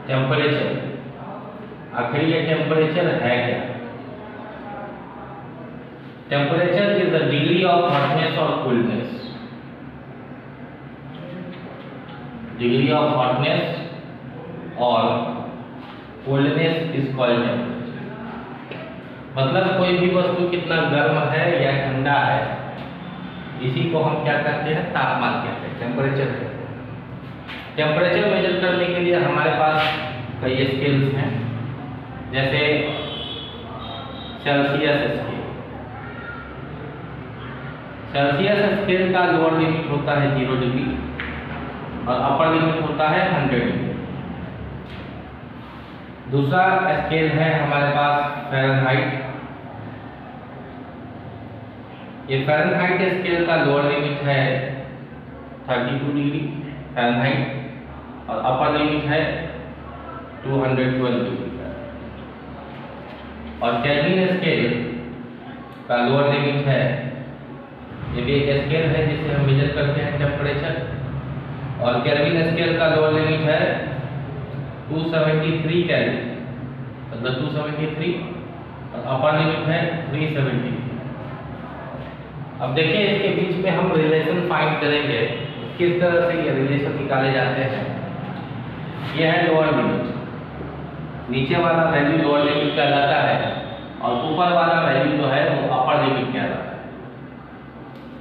Temperature, आखिर ये temperature है क्या? Temperature is the degree of hotness और कोल्डनेस। डिग्री ऑफ हॉटनेस और कोल्डनेस इज कॉल्ड टेम्परेचर। मतलब कोई भी वस्तु कितना गर्म है या ठंडा है, इसी को हम क्या कहते हैं? तापमान कहते हैं, टेम्परेचर कहते हैं। टेम्परेचर मेजर करने के लिए हमारे पास कई स्केल्स हैं, जैसे सेल्सियस स्केल। सेल्सियस स्केल का लोअर लिमिट होता है 0 डिग्री और अपर लिमिट होता है 100 डिग्री। दूसरा स्केल है हमारे पास फ़ारेनहाइट। ये फ़ारेनहाइट स्केल का लोअर लिमिट है 32 डिग्री फ़ारेनहाइट और अपर लिमिट है 212 डिग्री। और केल्विन स्केल का लोअर लिमिट है, ये भी एक स्केल है जिससे हम मेजर करते हैं टेम्परेचर, और केल्विन स्केल का लोअर लिमिट है 273 केल्विन, मतलब 273, और अपर लिमिट है 370। अब देखिए इसके बीच में हम रिलेशन फाइंड करेंगे, किस तरह से ये रिलेशन निकाले जाते हैं। ये है लोअर लिमिट, नीचे वाला वैल्यू लोअर लिमिट कहलाता है और ऊपर वाला वैल्यू जो है वो अपर लिमिट कहलाता है।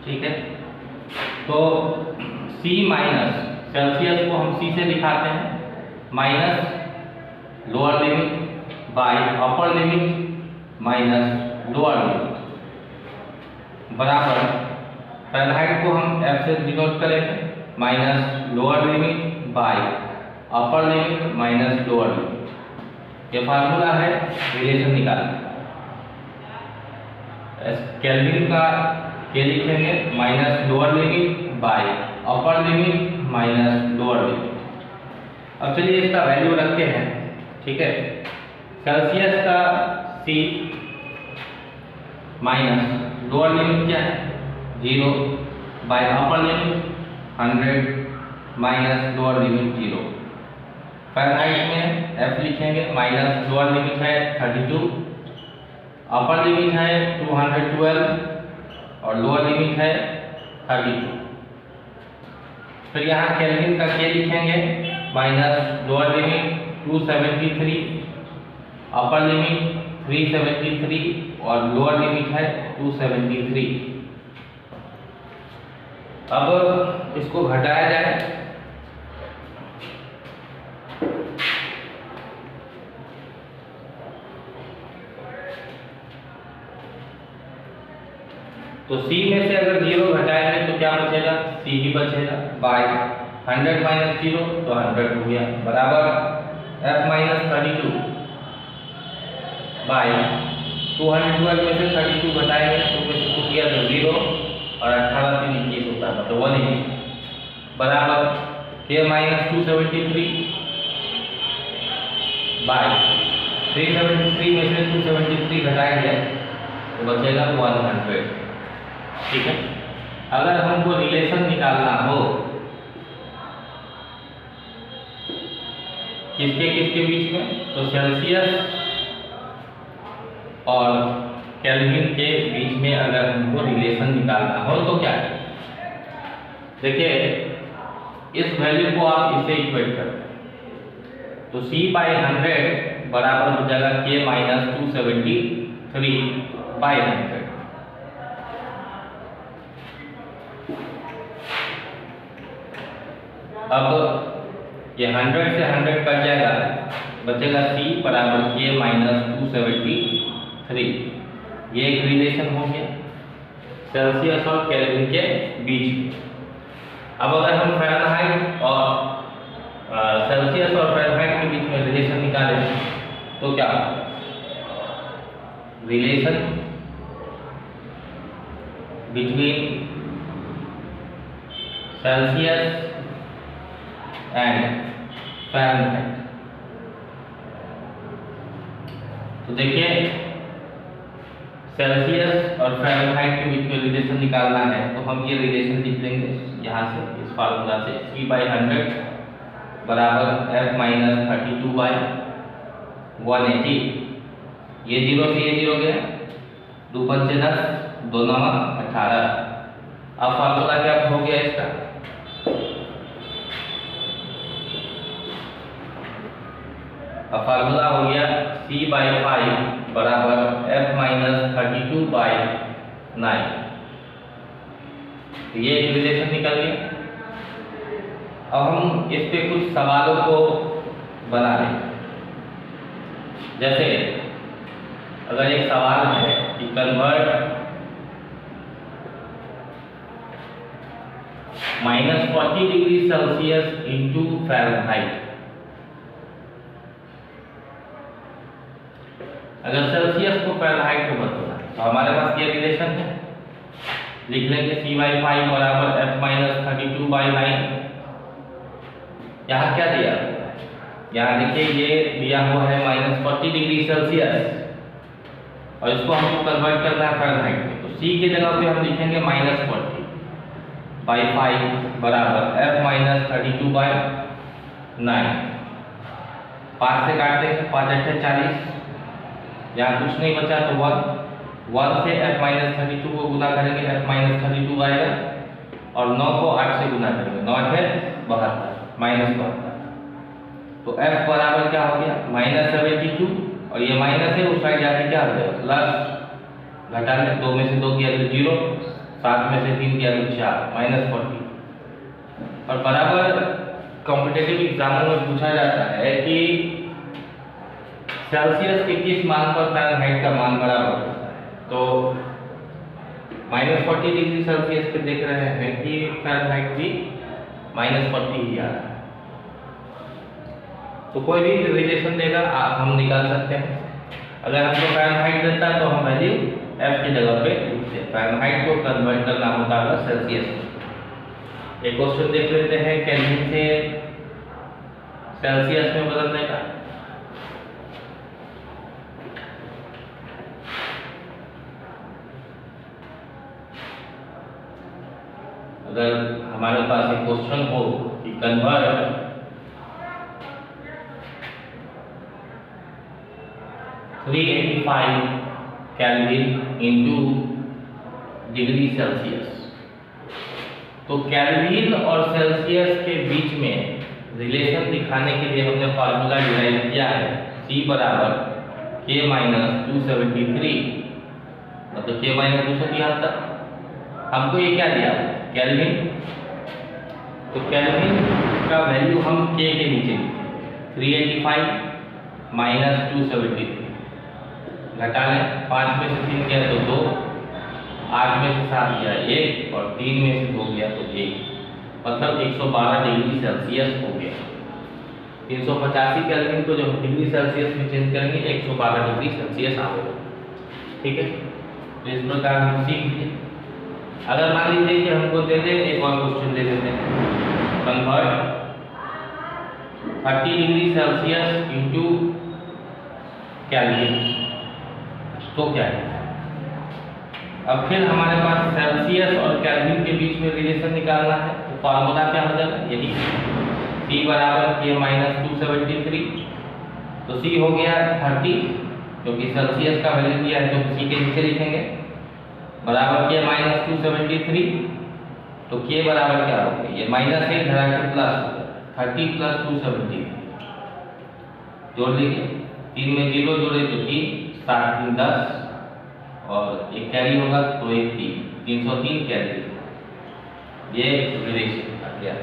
ठीक है, तो C माइनस, सेल्सियस को हम C से दिखाते हैं, minus lower limit by upper limit minus lower limit बराबर फ़ारेनहाइट को हम F से डिनोट करेंगे, minus lower limit by upper limit minus lower limit. ये फार्मूला है रिलेशन निकालने का। केल्विन का के लिखेंगे minus lower limit by upper limit minus lower limit. अब चलिए इसका वैल्यू रखते हैं। ठीक है, सेल्सियस का C माइनस लोअर लिमिट क्या है 0 bye upper limit 100 minus lower limit 0। Fahrenheit में F लिखेंगे, माइनस लोअर लिमिट है 32, अपर लिमिट है 212 और लोअर लिमिट है 32। फिर यहाँ केल्विन का K लिखेंगे, minus lower limit 273, upper limit 373 और लोअर लिमिट है 273। अब इसको घटाया जाए, तो C में से अगर 0 घटाएंगे तो क्या बचेगा? C ही बचेगा। बाय 100 माइनस 0 तो 100 हो गया, बराबर F माइनस 32 बाय 212 में से 32 घटाएंगे तो में से 2 किया तो 0 और 18 3 21 होता है, तो 180 बराबर K माइनस 273 बाय 373 में से 273 घटाएंगे तो बचेगा 100। ठीक है, अगर हमको रिलेशन निकालना हो किसके किसके बीच में, तो सेल्सियस और केल्विन के बीच में अगर हमको रिलेशन निकालना हो तो क्या है? देखिए इस वैल्यू को आप इससे इक्वेट करते हैं, तो C बाय 100 बराबर हो जाएगा K माइनस 273 बाय 100। अब ये 100 से 100 कट जाएगा, बचेगा C बराबर K माइनस 273। ये एक रिलेशन हो गया सेल्सियस और केल्विन के बीच में। अब अगर हम फ़ारेनहाइट और सेल्सियस और फ़ारेनहाइट के बीच में रिलेशन निकालें तो क्या relation between Celsius and Fahrenheit. तो देखिए सेल्सियस और फ़ारेनहाइट के बीच में रिलेशन निकालना है तो हम ये रिलेशन लिख लेंगे यहाँ से, इस फार्मूला से C बाय 100 बराबर f माइनस 32/180। ये 0 से ये 0 गया, 2 पंचे 10, 2 9 18। अब फार्मूला क्या हो गया इसका, अब फार्मूला हो गया c/5 बराबर f माइनस 32/9। ये एक रिलेशन निकल गया। अब हम इस पे कुछ सवालों को बना लें। जैसे अगर एक सवाल है कि convert -40 degree Celsius into Fahrenheit. अगर सेल्सियस को फ़ारेनहाइट में बदलना है तो हमारे पास ये रिलेशन है, लिख लेंगे c/5 बराबर f माइनस 32/9। यहाँ क्या दिया हुआ है, यहाँ देखिए ये दिया हुआ है -40 डिग्री सेल्सियस और इसको हमको कन्वर्ट करना है फ़ारेनहाइट में। तो c के जगह पे हम लिखेंगे -40/5 बराबर f माइनस 32/9। 5 से काटते हैं, 5 8 40, यहाँ कुछ नहीं बचा तो 1 से f माइनस 32 को गुना करेंगे, f माइनस 32 आएगा और 9 को 8 से गुना करेंगे, 9 है 72 -72। तो f बराबर क्या हो गया -72 और ये माइनस है, उस साइड जाके क्या हो जाएगा प्लस, घटा लें, 2 में से 2 किया तो 0, 7 में से 3 किया तो 4, -40। और बराबर कॉम्पिटिटिव एग्जामों में पूछा जाता है कि सेल्सियस के किस मान पर फ़ारेनहाइट का मान बराबर होता है। तो -40 डिग्री सेल्सियस पे देख रहे हैं कि फ़ारेनहाइट भी -40 ही आ रहा है। तो कोई भी रिलेशन देगा हम निकाल सकते हैं। अगर हमको फ़ारेनहाइट देता है तो हम वैल्यू f की जगह पे लिखते हैं। फ़ारेनहाइट को कन्वर्ट करना होता है सेल्सियस में। एक क्वेश्चन देख लेते हैं केल्विन से सेल्सियस में बदलने का। अगर हमारे पास एक क्वेश्चन हो कि convert 385 kelvin into degree Celsius, तो केल्विन और सेल्सियस के बीच में रिलेशन दिखाने के लिए हमने फार्मूला डिराइव किया है c बराबर k माइनस 273, मतलब k माइनस 273। हमको ये क्या दिया केल्विन, तो केल्विन का वैल्यू हम k के नीचे लिखें, 385 माइनस 273, घटा लें, 5 में से 3 गया तो 2, 8 में से 7 गया 1 और 3 में से 2 गया तो 1, मतलब 112 डिग्री सेल्सियस हो गया। 385 केल्विन को जब डिग्री सेल्सियस में चेंज करेंगे 112 डिग्री सेल्सियस आएगा। ठीक है, तो इस प्रकार हम सीख लिए। अगर मान लीजिए कि हमको दे दे, एक और क्वेश्चन ले लेते हैं, convert 30 degree Celsius into kelvin, तो क्या है। अब फिर हमारे पास सेल्सियस और केल्विन के बीच में रिलेशन निकालना है, तो फार्मूला क्या हो जाएगा, यही c बराबर k माइनस 273। तो c हो गया 30, क्योंकि सेल्सियस का वैल्यू दिया है तो c के नीचे लिखेंगे, बराबर k माइनस 273। तो k बराबर क्या हो गया, ये माइनस है धरा के प्लस, 30 प्लस 273 जोड़ लीजिए, 3 में 0 जोड़े तो 3, 7 3 10 और एक कैरी होगा तो एक 3, 303 कैरी। ये रिलेशन आ गया।